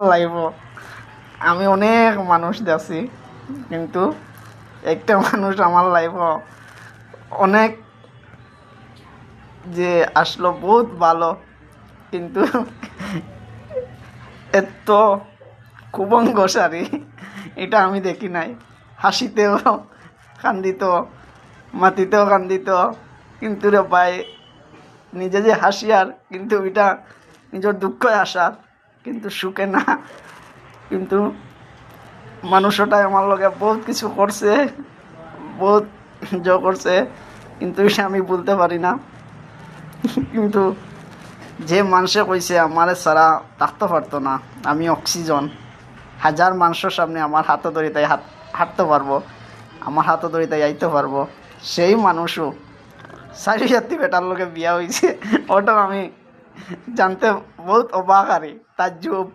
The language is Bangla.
লাইফ আমি অনেক মানুষ দেখছি, কিন্তু একটা মানুষ আমার লাইফ অনেক যে আসলো বহুত ভালো, কিন্তু এত কুবঙ্গসারী এটা আমি দেখি নাই। হাসিতেও কান্দিত, মাতিতেও কান্দিত, কিন্তু রে ভাই নিজে যে হাসিয়ার কিন্তু এটা নিজের দুঃখে আসার, কিন্তু সুখে না। কিন্তু মানুষটাই আমার লগে বহুত কিছু করছে, বহুত করছে, কিন্তু এটা আমি বলতে পারি না। কিন্তু যে মানুষে কইছে আমারে ছাড়া থাকতে পারতো না, আমি অক্সিজন, হাজার মানুষের সামনে আমার হাতে ধরে তাই হাঁটতে পারবো, আমার হাতে ধরে তাই আইতে পারবো, সেই মানুষও 4 বেটার লোকে বিয়া হয়েছে, ওটাও আমি জানতে বহুত অবাক আরে তাজ্জুব।